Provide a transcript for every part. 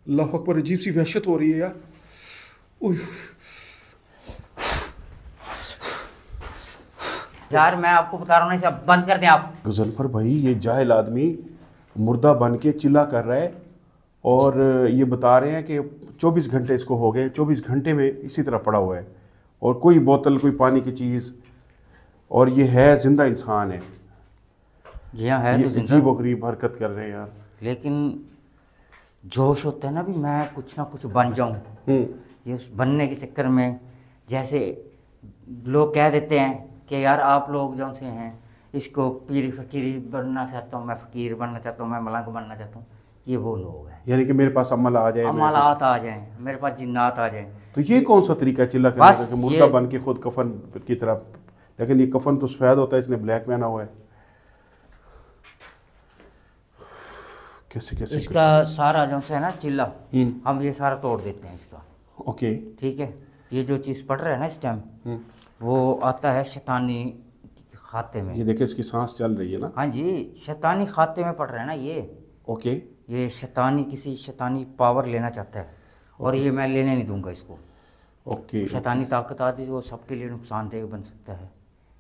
अल्लाह अकबर, अजीब सी वहशत हो रही है यार। उफ। यार मैं आपको बता रहा हूँ ना, इसे अब बंद कर दें आप। गजनफर भाई, ये जाहिल आदमी मुर्दा बन के चिल्ला कर रहा है और ये बता रहे हैं कि 24 घंटे इसको हो गए, 24 घंटे में इसी तरह पड़ा हुआ है और कोई बोतल, कोई पानी की चीज़, और ये है जिंदा इंसान है। जी हाँ, है ये तो जिंदा। अजीब व गरीब हरकत कर रहे हैं यार। लेकिन जोश होता है ना भी मैं कुछ ना कुछ बन जाऊं। ये उस बनने के चक्कर में जैसे लोग कह देते हैं कि यार आप लोग जो से हैं, इसको पीर फकीरी बनना चाहता हूँ, मैं फ़कीर बनना चाहता हूँ, मैं मलंग बनना चाहता हूँ। ये वो लोग हैं। यानी कि मेरे पास अमल आ जाए, मैं कुछ। अमालात आ जाएं, मेरे पास जिन्नात आ जाएं। तो ये कौन सा तरीका है चिल्ला करने का बस कि मुर्दा ये बन के खुद कफन की तरह? लेकिन ये कफन तो सफ़ेद होता है, इसने ब्लैक पहना हुआ है। कैसे कैसे इसका करते सारा जो है ना चिल्ला, हैं? हम ये सारा तोड़ देते हैं इसका। ओके। ठीक है। ये जो चीज़ पढ़ रहा है ना इस टाइम, वो आता है शैतानी खाते में। ये देखे, इसकी सांस चल रही है ना। हाँ जी, शैतानी खाते में पढ़ रहा है ना ये। ओके। ये शैतानी किसी शैतानी पावर लेना चाहता है और ओके ये मैं लेने नहीं दूंगा इसको। ओके। शैतानी ताकत आती है वो सबके लिए नुकसानदेह बन सकता है,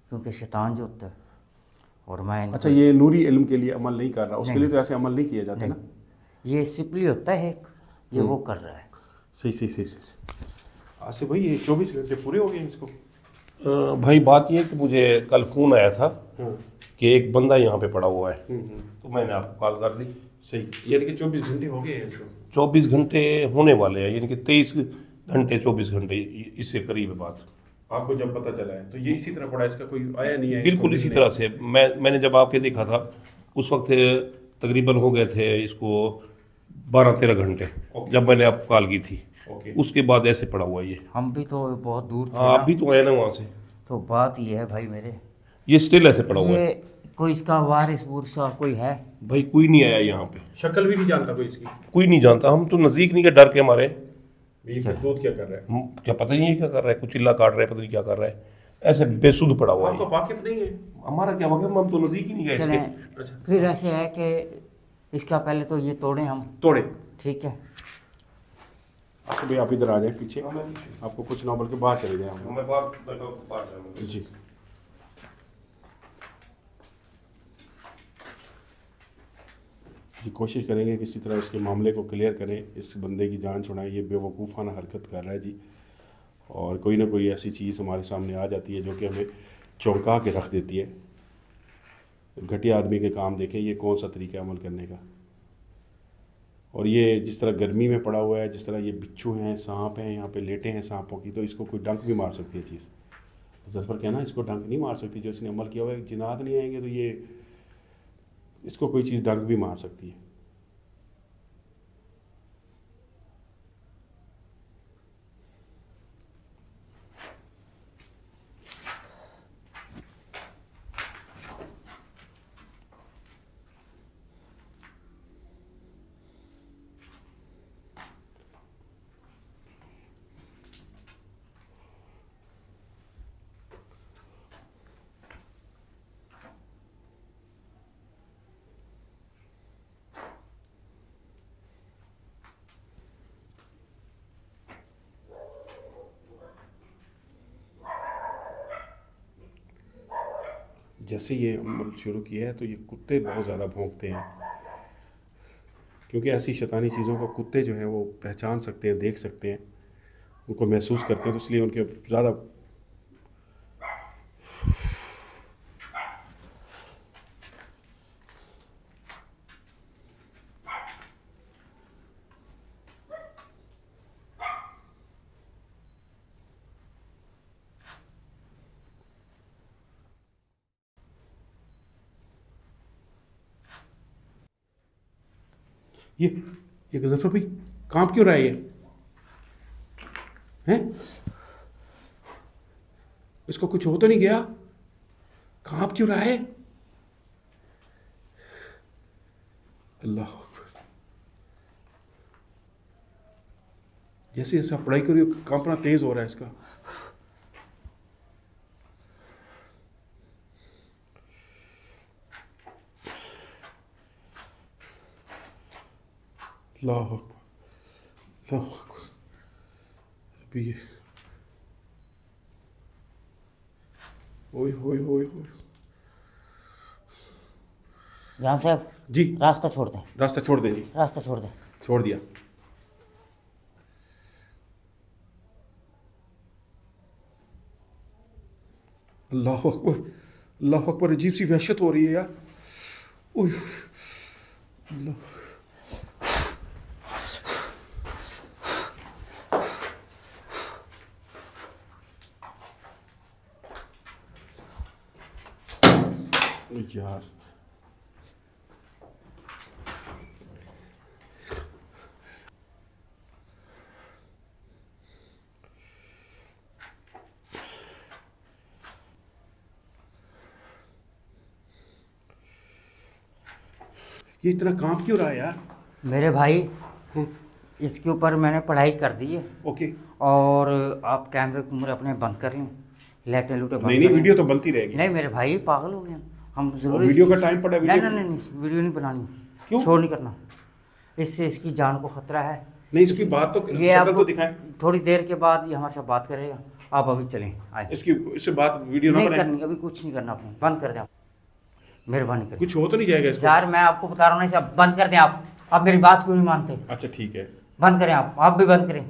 क्योंकि शैतान जो होता है। और मैं अच्छा, इनको ये नूरी इल्म के लिए अमल नहीं कर रहा, उसके नहीं लिए तो ऐसे अमल नहीं किए जाते नहीं, ना। ये सिपली होता है एक, ये वो कर रहा है। सही सही सही सही। आसिफ भाई, ये 24 घंटे पूरे हो गए इसको? भाई बात ये है कि मुझे कल फ़ोन आया था हाँ। कि एक बंदा यहाँ पे पड़ा हुआ है, तो मैंने आपको कॉल कर दी। सही, यानी कि 24 घंटे हो गए हैं इसको? 24 घंटे होने वाले हैं, यानी कि 23 घंटे 24 घंटे इससे करीब है बात। आपको जब पता चला है तो ये इसी तरह पड़ा, इसका कोई आया नहीं है? बिल्कुल इसी तरह से मैंने जब आपके देखा था उस वक्त तकरीबन हो गए थे इसको 12-13 घंटे, जब मैंने आपको कॉल की थी। ओके। उसके बाद ऐसे पड़ा हुआ ये। हम भी तो बहुत दूर थे हाँ, आप ना। भी तो आए ना वहाँ से। तो बात ये है भाई मेरे, ये स्टिल ऐसे पड़ा हुआ है। ये कोई इसका वारिस वुरसा कोई है? भाई कोई नहीं आया यहाँ पे, शक्ल भी नहीं जानता कोई इसकी? कोई नहीं जानता। हम तो नज़दीक नहीं गए डर के हमारे। ये करतूत क्या कर रहा है? क्या पता नहीं है क्या कर रहा है, कुछ चिल्ला काट रहा है, पता नहीं क्या कर रहा है, ऐसे बेसुध पड़ा हुआ है आपको ये। वाकिफ नहीं है? हमारा क्या वाकई, हम तो नज़दीक ही नहीं गए चलें, इसके। अच्छा। फिर ऐसे है कि इसका पहले तो ये तोड़ें हम। तोड़े। ठीक है। आपको भाई, आप इधर आ जाए पीछे, आपको कुछ ना बल्कि बाहर चले जाए हम। मैं बात जी। जी, कोशिश करेंगे किसी तरह इसके मामले को क्लियर करें, इस बंदे की जान छुड़ाएं। ये बेवकूफ़ाना हरकत कर रहा है जी, और कोई ना कोई ऐसी चीज़ हमारे सामने आ जाती है जो कि हमें चौंका के रख देती है। घटिया आदमी के काम देखें, ये कौन सा तरीका है अमल करने का। और ये जिस तरह गर्मी में पड़ा हुआ है, जिस तरह ये बिच्छू हैं, सांप हैं, यहाँ पे लेटे हैं सांपों की, तो इसको कोई डंक भी मार सकती है चीज़। जफर कहना, इसको डंक नहीं मार सकती, जो इसने अमल किया हुआ है। जिन्नात नहीं आएंगे तो ये इसको कोई चीज़ डंक भी मार सकती है। जैसे ये अमल शुरू किया है तो ये कुत्ते बहुत ज़्यादा भौंकते हैं, क्योंकि ऐसी शैतानी चीज़ों को कुत्ते जो हैं वो पहचान सकते हैं, देख सकते हैं, उनको महसूस करते हैं, तो इसलिए उनके ज़्यादा। ये गजनफर भाई कांप क्यों रहा है ये? हैं? इसको कुछ हो तो नहीं गया? कांप क्यों रहा है? अल्लाह अकबर। जैसे जैसे आप पढ़ाई करिए, कांपना तेज हो रहा है इसका। अल्लाह अकबर। अभी ये ओए होए होए होए। जाम साहब जी रास्ता छोड़ दें, रास्ता छोड़ दें जी। रास्ता छोड़ दें। छोड़ दिया। अल्लाह अकबर, अल्लाह अकबर, अजीब सी वहशत हो रही है यार। उफ, अल्लाह। यार ये इतना कांप क्यों रहा है यार? मेरे भाई इसके ऊपर मैंने पढ़ाई कर दी है। ओके। और आप कैमरे कुमरे अपने बंद कर लें, लेटे लूटे बंद नहीं कर नहीं, लें। वीडियो तो बनती रहेगी। नहीं मेरे भाई पागल हो गए हम, जरूर वीडियो का टाइम पड़ा है, नहीं वीडियो नहीं नहीं, वीडियो नहीं बनानी। क्यों? शो नहीं करना, इससे इसकी जान को खतरा है। नहीं, इसकी बात तो ये शक्ल तो आपको दिखाएं। थोड़ी देर के बाद ये हमारे साथ बात करेगा। आप अभी चलें, आए। इससे बात वीडियो ना नहीं बनाएं। करनी, अभी कुछ नहीं करना, आपने बंद कर दें। आप मेहरबानी करें। कुछ हो तो नहीं जाएगा इसको? यार मैं आपको बता रहा हूँ ना, इसे आप बंद कर दें। आप मेरी बात क्यों नहीं मानते? अच्छा ठीक है। बंद करें, आप भी बंद करें।